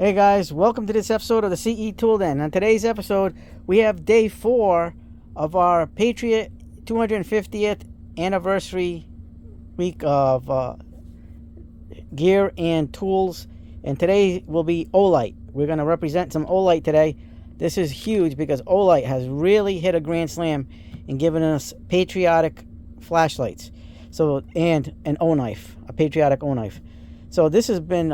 Hey guys, welcome to this episode of the CE Tool Den. On today's episode, we have day 4 of our Patriot 250th anniversary week of gear and tools. And today will be Olight. We're going to represent some Olight today. This is huge because Olight has really hit a grand slam in giving us patriotic flashlights. And an O-knife, a patriotic O-knife. So this has been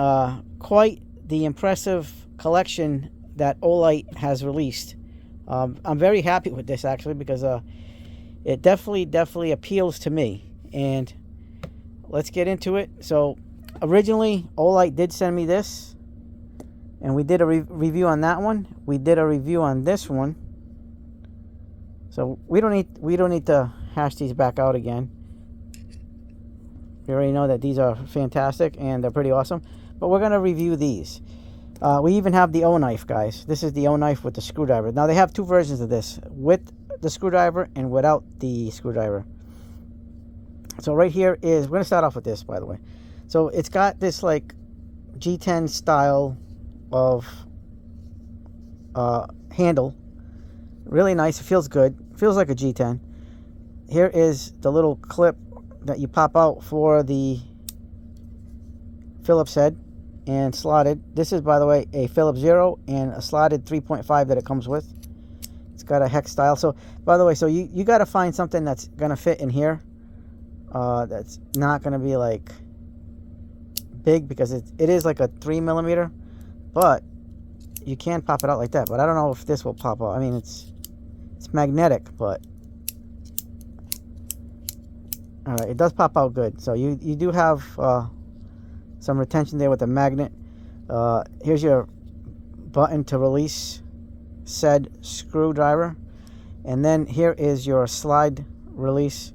quite the impressive collection that Olight has released. I'm very happy with this actually because it definitely appeals to me. And let's get into it. So originally Olight did send me this, and we did a review on that one. We did a review on this one. So we don't need to hash these back out again. We already know that these are fantastic and they're pretty awesome. But we're going to review these. We even have the O-knife, guys. This is the O-knife with the screwdriver. Now, they have two versions of this, with the screwdriver and without the screwdriver. So right here is, we're going to start off with this, by the way. So it's got this like G10 style of handle. Really nice. It feels good. Feels like a G10. Here is the little clip that you pop out for the Phillips head and slotted. This is, by the way, a Phillips 0 and a slotted 3.5 that it comes with. It's got a hex style. So, by the way, so you got to find something that's going to fit in here. That's not going to be like big because it is like a 3mm, but you can pop it out like that. But I don't know if this will pop out. I mean, it's magnetic, but all right, it does pop out good. So you do have some retention there with the magnet. Here's your button to release said screwdriver, and then here is your slide release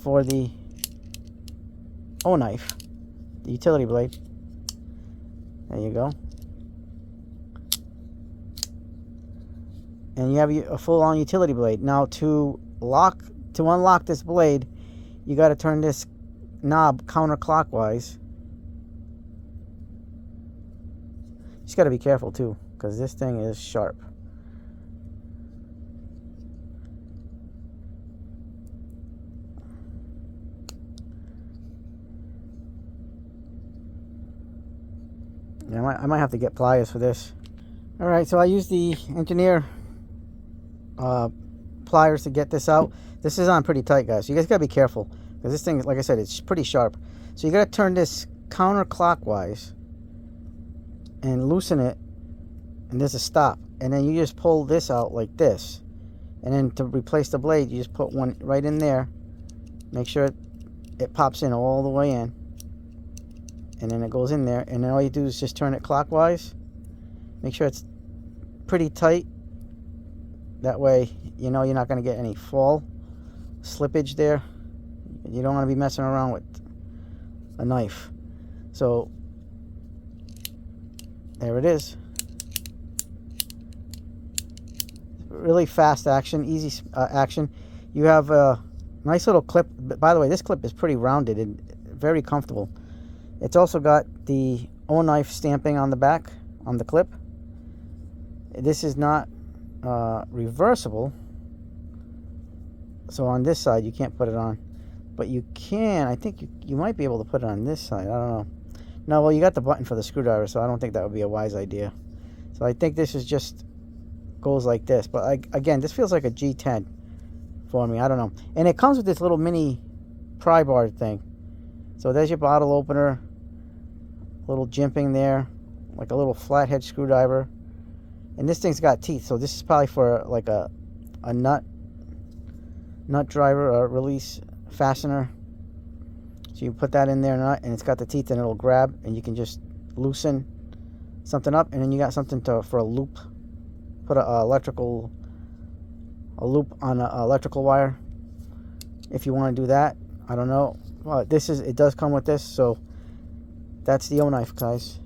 for the O-knife, the utility blade. There you go. And you have a full-on utility blade. Now to unlock this blade, you got to turn this knob counterclockwise. Just got to be careful too, because this thing is sharp. Yeah, I might have to get pliers for this. All right, so I used the engineer pliers to get this out. This is on pretty tight, guys. So you guys got to be careful because this thing, like I said, it's pretty sharp. So you got to turn this counterclockwise and loosen it, and there's a stop, and then you just pull this out like this, and then to replace the blade you just put one right in there. Make sure it pops in all the way in, and then it goes in there, and then all you do is just turn it clockwise. Make sure it's pretty tight, that way you know you're not going to get any fall slippage there. You don't want to be messing around with a knife. So there it is. Really fast action, easy action. You have a nice little clip. By the way, this clip is pretty rounded and very comfortable. It's also got the O-knife stamping on the back on the clip. This is not reversible, so on this side you can't put it on, but you can. I think you might be able to put it on this side. I don't know. No, well, you got the button for the screwdriver, so I don't think that would be a wise idea. So I think this is just goes like this. But again, this feels like a G10 for me. I don't know. And it comes with this little mini pry bar thing. So there's your bottle opener, little jimping there, like a little flathead screwdriver. And this thing's got teeth, so this is probably for like a nut driver or release fastener. So you put that in there, and it's got the teeth, and it'll grab, and you can just loosen something up, and then you got something for a loop. Put a loop on an electrical wire if you want to do that. I don't know. Well, it does come with this, so that's the O-knife, guys.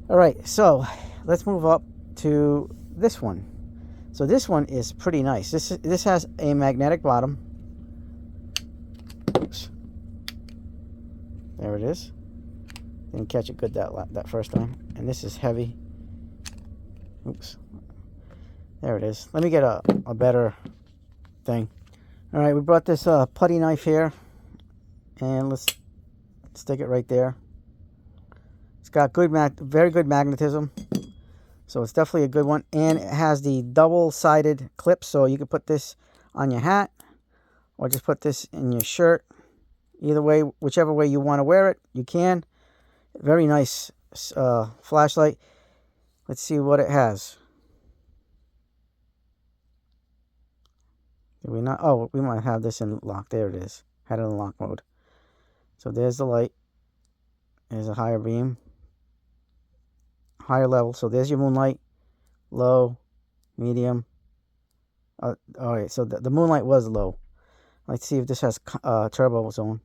All right, so let's move up to this one. So this one is pretty nice. This has a magnetic bottom. Oops. There it is. Didn't catch it good that first time. And this is heavy. Oops. There it is. Let me get a better thing. All right, we brought this putty knife here, and let's stick it right there. It's got very good magnetism, so it's definitely a good one. And it has the double-sided clip, so you can put this on your hat or just put this in your shirt. Either way, whichever way you want to wear it, you can. Very nice flashlight. Let's see what it has. Did we not? Oh, we might have this in lock. There it is. Had it in lock mode. So there's the light. There's a higher beam. Higher level. So there's your moonlight. Low. Medium. All right. So the moonlight was low. Let's see if this has turbo zone.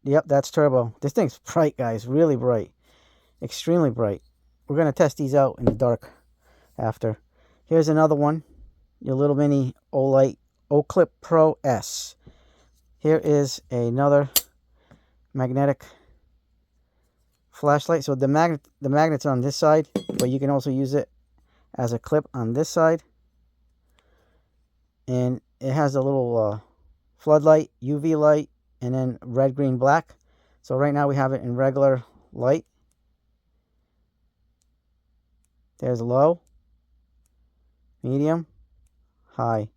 Yep, that's turbo. This thing's bright, guys. Really bright. Extremely bright. We're going to test these out in the dark after. Here's another one. Your little mini Olight O-Clip Pro S. Here is another magnetic flashlight. So the magnet's on this side, but you can also use it as a clip on this side. And it has a little floodlight, UV light, and then red, green, black. So right now we have it in regular light. There's low, medium, high.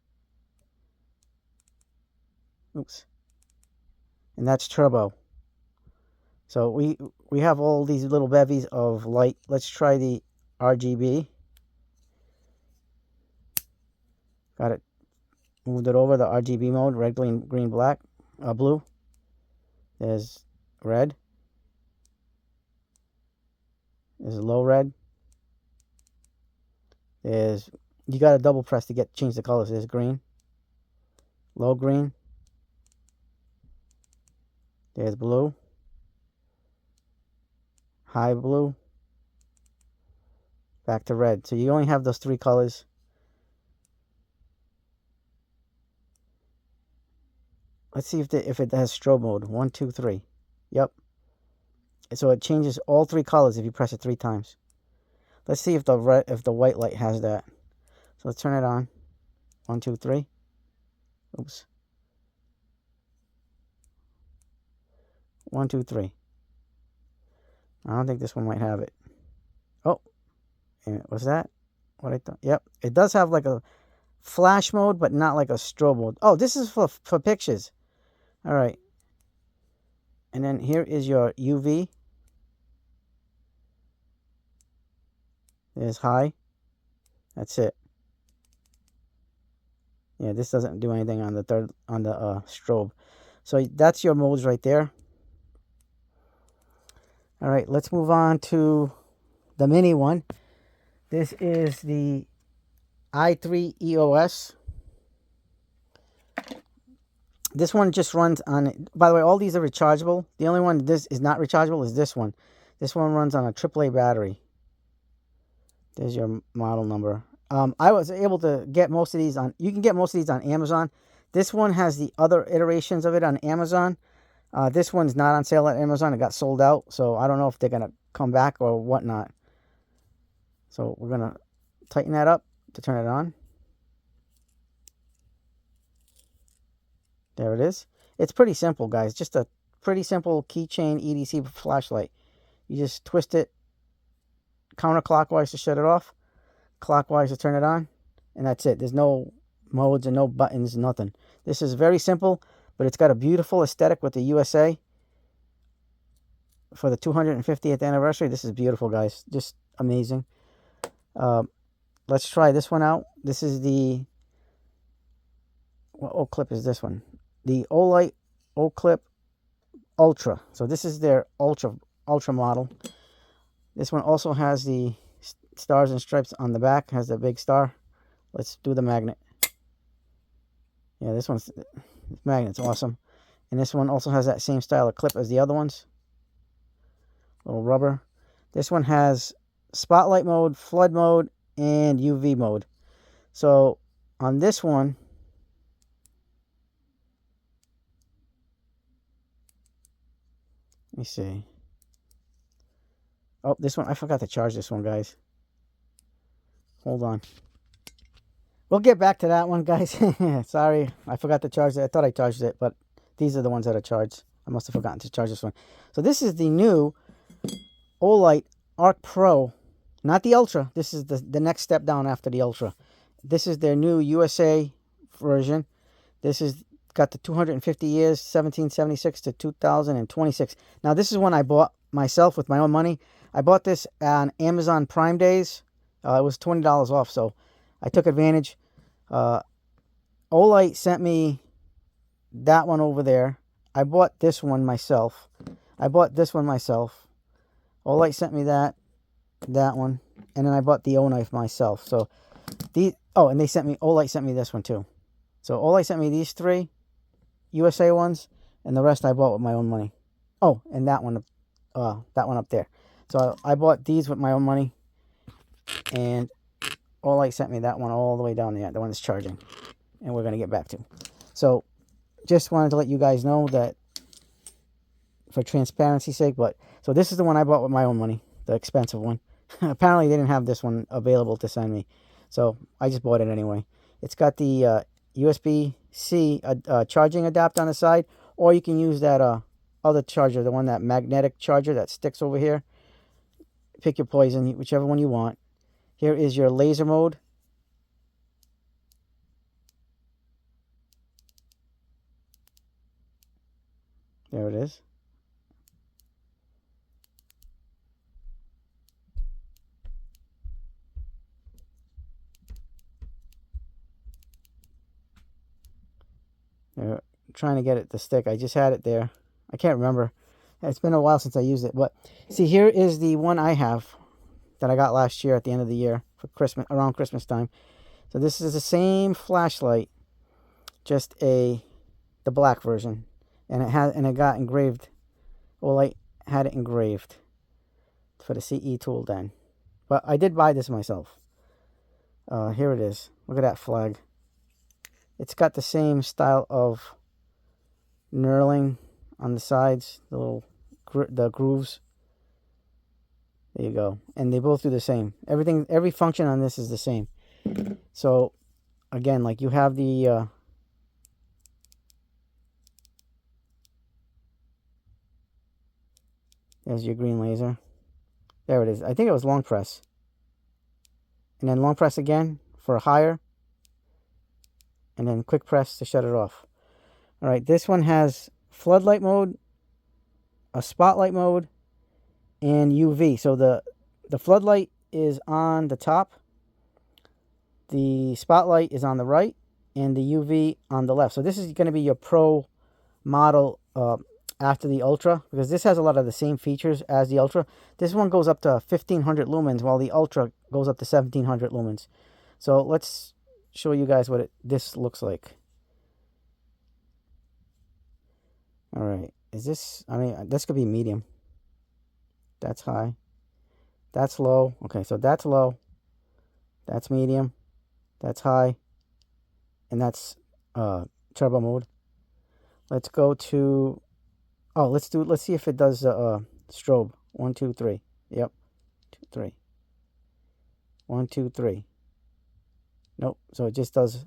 Oops. And that's turbo. So we have all these little bevies of light. Let's try the RGB. Got it. Moved it over the RGB mode. Red, green, black, blue. There's red. There's low red. There's, you got to double press to change the colors. There's green. Low green. There's blue. High blue. Back to red. So you only have those three colors. Let's see if it has strobe mode. 1, 2, 3. Yep. So it changes all three colors if you press it 3 times. Let's see if the white light has that. So let's turn it on. 1, 2, 3. Oops. 1, 2, 3. I don't think this one might have it. Oh, was that what I thought? Yep, it does have like a flash mode, but not like a strobe mode. Oh, this is for pictures. All right. And then here is your UV. There's high. That's it. Yeah, this doesn't do anything on the strobe. So that's your modes right there. All right, let's move on to the mini one. This is the i3 EOS. This one just runs on, by the way, all these are rechargeable. The only one this is not rechargeable is this one. This one runs on a AAA battery. There's your model number. I was able to get most of these on, you can get most of these on Amazon. This one has the other iterations of it on Amazon. This one's not on sale at Amazon. It got sold out, so I don't know if they're going to come back or whatnot. So we're going to tighten that up to turn it on. There it is. It's pretty simple, guys. Just a pretty simple keychain EDC flashlight. You just twist it counterclockwise to shut it off, clockwise to turn it on, and that's it. There's no modes and no buttons, nothing. This is very simple, but it's got a beautiful aesthetic with the USA for the 250th anniversary. This is beautiful, guys. Just amazing. Let's try this one out. This is the, what O-Clip is this one? The Olight O-Clip Ultra. So this is their Ultra model. This one also has the stars and stripes on the back. Has the big star. Let's do the magnet. Yeah, this one's magnet's awesome. And this one also has that same style of clip as the other ones. Little rubber. This one has spotlight mode, flood mode, and UV mode. So on this one, Let me see. Oh, this one, I forgot to charge this one, guys. Hold on. We'll get back to that one, guys. Sorry, I forgot to charge it. I thought I charged it, but these are the ones that are charged. I must have forgotten to charge this one. So this is the new Olight Arc Pro. Not the Ultra. This is the next step down after the Ultra. This is their new USA version. This is got the 250 years, 1776 to 2026. Now, this is one I bought myself with my own money. I bought this on Amazon Prime Days. It was $20 off, so I took advantage. Olight sent me that one over there. I bought this one myself. Olight sent me that one, and then I bought the O knife myself. So and Olight sent me this one too. So Olight sent me these 3 USA ones, and the rest I bought with my own money. Oh, and that one up there. So I bought these with my own money, and Olight sent me that one all the way down there, the one that's charging, and we're going to get back to. So just wanted to let you guys know that for transparency's sake, so this is the one I bought with my own money, the expensive one. Apparently they didn't have this one available to send me, so I just bought it anyway. It's got the USB-C charging adapter on the side, or you can use that other charger, the one, that magnetic charger that sticks over here. Pick your poison, whichever one you want. Here is your laser mode. There it is. They're trying to get it to stick. I just had it there. I can't remember. It's been a while since I used it. But see, here is the one I have that I got last year at the end of the year for Christmas, around Christmas time. So this is the same flashlight, just the black version, and it got engraved. Olight had it engraved for the CE tool then. But I did buy this myself. Here it is. Look at that flag. It's got the same style of knurling on the sides, the grooves. There you go. And they both do the same. Every function on this is the same. So again, like, you have the there's your green laser. There it is. I think it was long press. And then long press again for a higher. And then quick press to shut it off. All right, this one has floodlight mode, a spotlight mode, and UV. So the floodlight is on the top, the spotlight is on the right, and the UV on the left. So this is going to be your Pro model after the Ultra, because this has a lot of the same features as the Ultra. This one goes up to 1500 lumens, while the Ultra goes up to 1700 lumens. So let's show you guys what this looks like. All right, this could be medium. That's high. That's low. Okay, so that's low. That's medium. That's high. And that's turbo mode. Let's go to, let's see if it does strobe. 1, 2, 3. Yep. 2, 3. 1, 2, 3. Nope. So it just does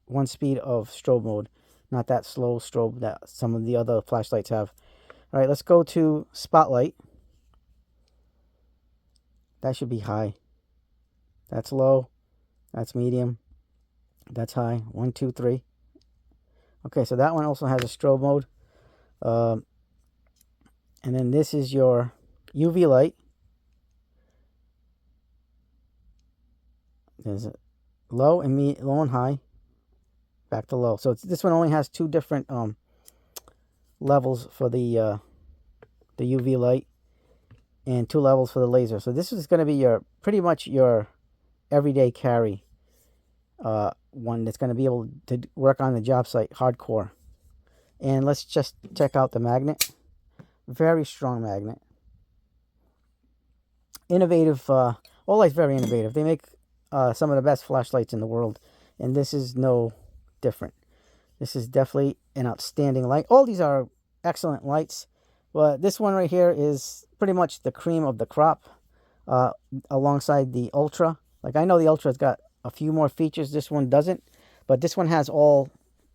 one speed of strobe mode, not that slow strobe that some of the other flashlights have. All right, let's go to spotlight. That should be high. That's low. That's medium. That's high. 1, 2, 3. Okay, so that one also has a strobe mode. And then this is your UV light. There's a low and high. Back to low. So this one only has 2 different levels for the UV light, and 2 levels for the laser. So this is going to be pretty much your everyday carry one that's going to be able to work on the job site hardcore. And let's just check out the magnet. Very strong magnet. Innovative. Olight's very innovative. They make some of the best flashlights in the world, and this is no different. This is definitely an outstanding light. All these are excellent lights But this one right here is pretty much the cream of the crop, alongside the Ultra. Like, I know the Ultra's got a few more features. This one doesn't, but this one has all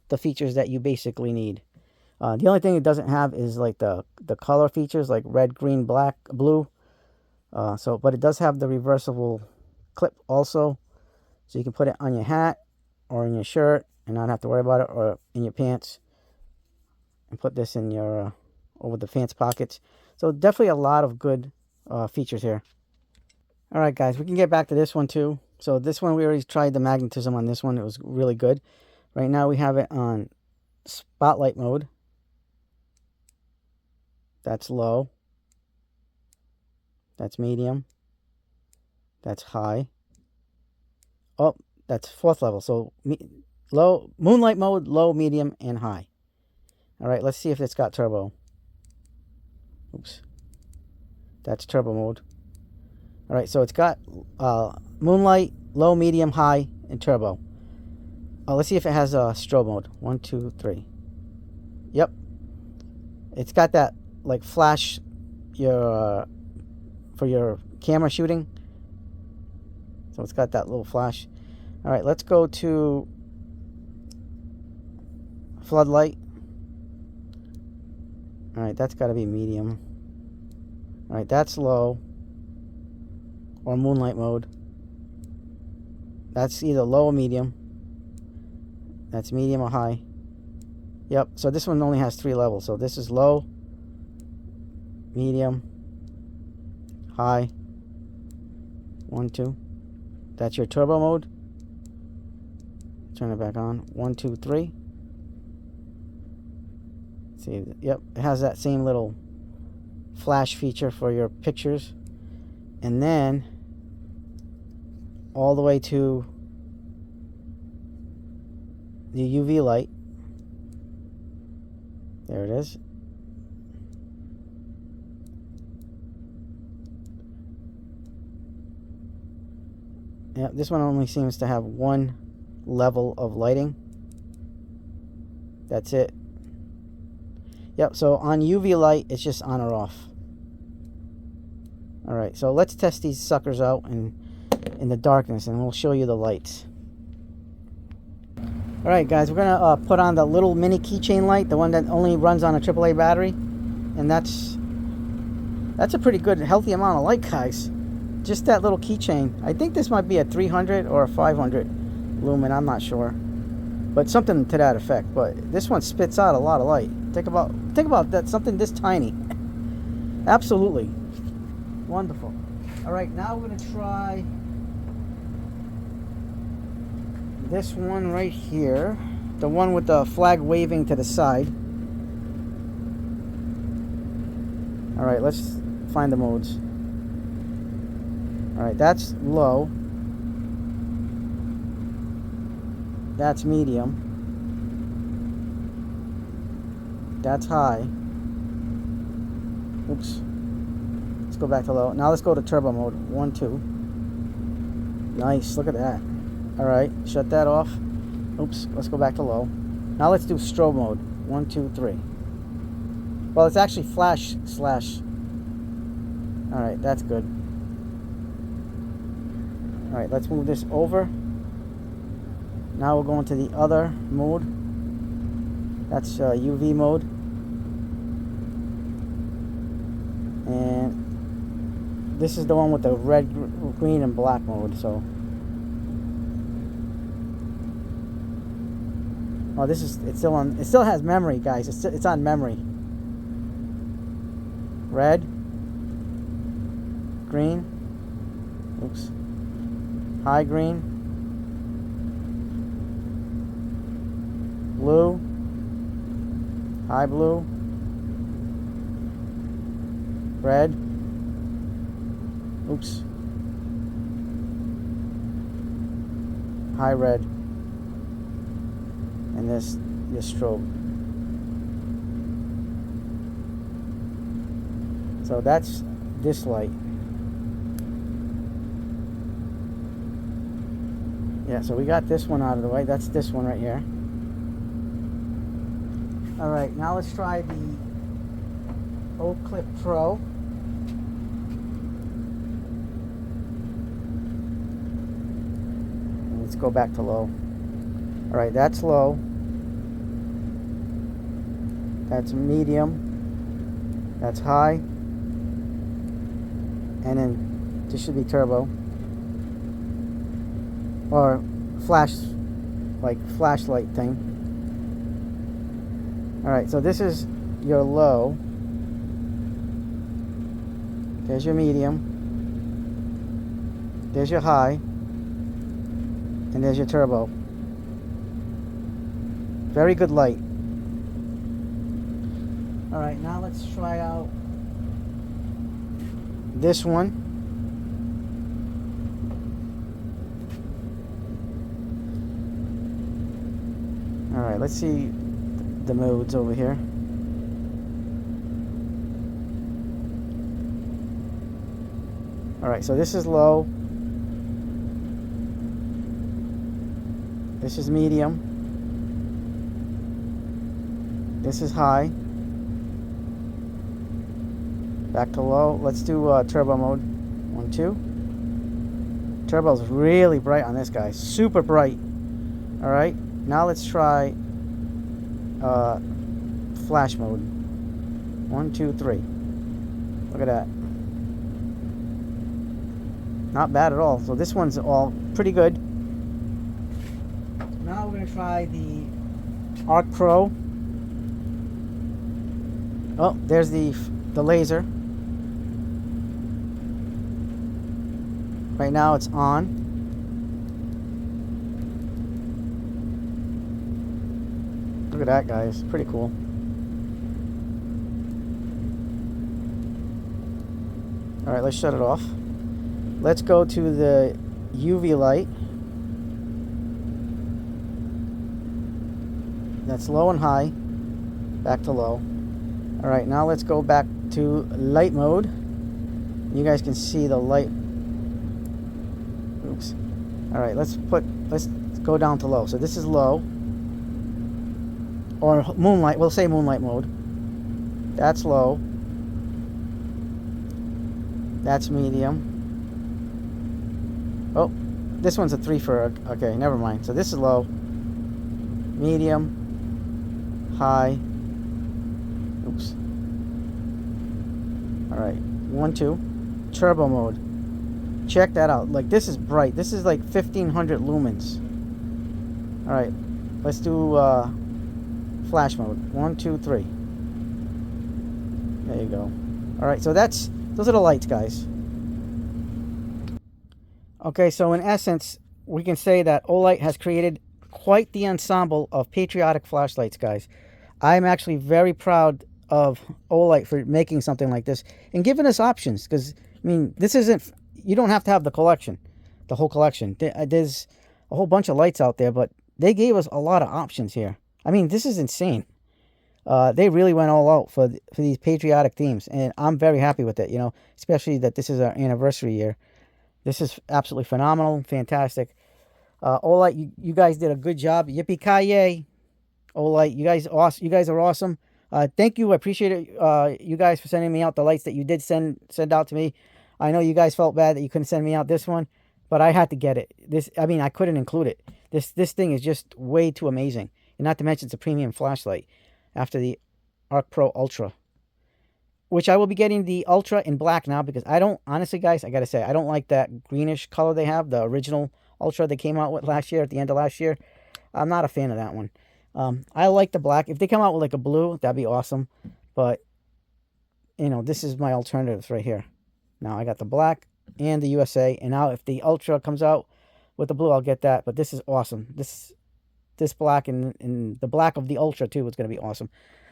the features that you basically need. The only thing it doesn't have is like the color features, like red, green, black, blue. But it does have the reversible clip also, so you can put it on your hat or in your shirt and not have to worry about it, or in your pants, and put this in your over the pants pockets. So definitely a lot of good features here. All right, guys, we can get back to this one too. So this one, we already tried the magnetism on this one. It was really good. Right now we have it on spotlight mode. That's low. That's medium. That's high. Oh, that's fourth level. So low, moonlight mode, low, medium, and high. All right, let's see if it's got turbo. Oops. That's turbo mode. All right, so it's got moonlight, low, medium, high, and turbo. Let's see if it has strobe mode. 1, 2, 3. Yep. It's got that like flash for your camera shooting. So it's got that little flash. All right, let's go to floodlight. All right, that's got to be medium. All right, that's low, or moonlight mode. That's either low or medium. That's medium or high. Yep, so this one only has 3 levels. So this is low, medium, high. 1, 2. That's your turbo mode. Turn it back on. 1, 2, 3. See, yep, it has that same little flash feature for your pictures. And then all the way to the UV light. There it is. Yeah, this one only seems to have 1 level of lighting. That's it. Yep, so on UV light, it's just on or off. Alright, so let's test these suckers out in the darkness, and we'll show you the lights. Alright guys, we're going to put on the little mini keychain light, the one that only runs on a AAA battery. And that's a pretty good, healthy amount of light, guys. Just that little keychain. I think this might be a 300 or a 500 lumen, I'm not sure. But something to that effect. But this one spits out a lot of light. Think about that, something this tiny. Absolutely. Wonderful. Alright, now we're going to try this one right here, the one with the flag waving to the side. Alright, let's find the modes. Alright, that's low. That's medium. That's high. Oops. Let's go back to low. Now let's go to turbo mode. 1, 2. Nice, look at that. Alright, shut that off. Oops, let's go back to low. Now let's do strobe mode. 1, 2, 3. Well, it's actually flash slash. Alright, that's good. Alright, let's move this over. Now we're going to the other mode. That's UV mode. And this is the one with the red, green, and black mode. So, oh, this is, it's still on. It still has memory, guys. It's on memory. Red, green. Oops. High green. Blue. High blue. Red. Oops. High red. And this strobe. So that's this light. Yeah, so we got this one out of the way. That's this one right here. Alright, now let's try the Oak Clip Pro. Let's go back to low. All right, that's low. That's medium. That's high. And then this should be turbo. Or flash, like flashlight thing. All right, so this is your low. There's your medium. There's your high. And there's your turbo. Very good light. All right, now let's try out this one. All right, let's see the modes over here. All right, so this is low. This is medium. This is high. Back to low. Let's do turbo mode. 1, 2. Turbo's really bright on this guy. Super bright. All right. Now let's try flash mode. 1, 2, 3. Look at that. Not bad at all. So this one's all pretty good. Now we're going to try the Arc Pro. Oh, there's the laser. Right now it's on. Look at that, guys. Pretty cool. All right, let's shut it off. Let's go to the UV light. That's low and high. Back to low. All right, now let's go back to light mode. You guys can see the light. Oops. All right, let's go down to low. So this is low. Or moonlight, we'll say moonlight mode. That's low. That's medium. Oh, this one's a 3 for, okay, never mind. So this is low. Medium. High. Oops. All right, 1, 2. Turbo mode. Check that out. Like, this is bright. This is like 1500 lumens. All right, let's do flash mode. 1, 2, 3. There you go. All right, so those are the lights, guys. Okay, so in essence, we can say that Olight has created quite the ensemble of patriotic flashlights, guys. I'm actually very proud of Olight for making something like this and giving us options, because, I mean, this isn't, you don't have to have the collection, the whole collection. There's a whole bunch of lights out there, but they gave us a lot of options here. I mean, this is insane. They really went all out for these patriotic themes, and I'm very happy with it, you know, especially that this is our anniversary year. This is absolutely phenomenal, fantastic. Olight, you guys did a good job. Yippee-ki-yay, Olight. You guys are awesome. Thank you. I appreciate it, you guys, for sending me out the lights that you did send out to me. I know you guys felt bad that you couldn't send me out this one, but I had to get it. I mean, I couldn't include it. This thing is just way too amazing. And not to mention, it's a premium flashlight after the Arc Pro Ultra, which I will be getting the Ultra in black now, because I don't, honestly, guys, I got to say, I don't like that greenish color they have, the original Ultra they came out with last year, at the end of last year. I'm not a fan of that one. I like the black. If they come out with like a blue, that'd be awesome. But, you know, this is my alternatives right here. Now I got the black and the USA. And now if the Ultra comes out with the blue, I'll get that. But this is awesome. This black and the black of the Ultra too is going to be awesome.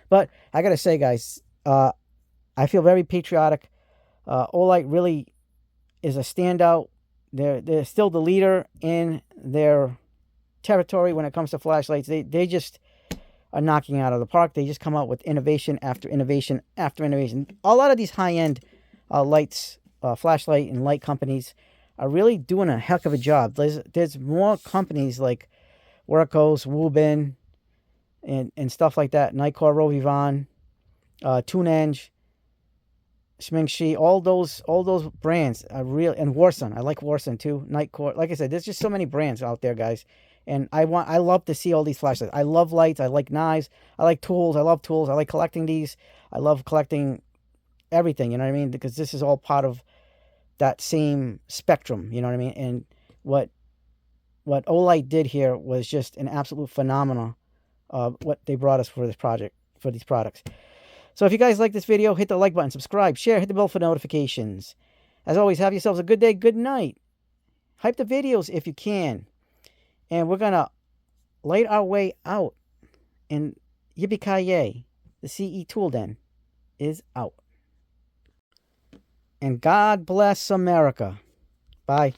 But I got to say, guys, I feel very patriotic. Olight really is a standout. They're still the leader in their territory when it comes to flashlights. They just are knocking out of the park. They just come out with innovation after innovation after innovation. A lot of these high-end lights, flashlight and light companies are really doing a heck of a job. There's more companies like Workos, Woobin, and stuff like that. Nikkor, Rovivon, TuneEng. Smingshi, all those brands are real, and Warsun. I like Warsun too. Nightcore. Like I said, there's just so many brands out there, guys. And I love to see all these flashlights. I love lights. I like knives. I like tools. I love tools. I like collecting these. I love collecting everything. You know what I mean? Because this is all part of that same spectrum. You know what I mean? And what what Olight did here was just an absolute phenomenal. What they brought us for this project, for these products. So if you guys like this video, hit the like button, subscribe, share, hit the bell for notifications. As always, have yourselves a good day, good night. Hype the videos if you can. And we're going to light our way out. And yippee-ki-yay, the CE Tool Den is out. And God bless America. Bye.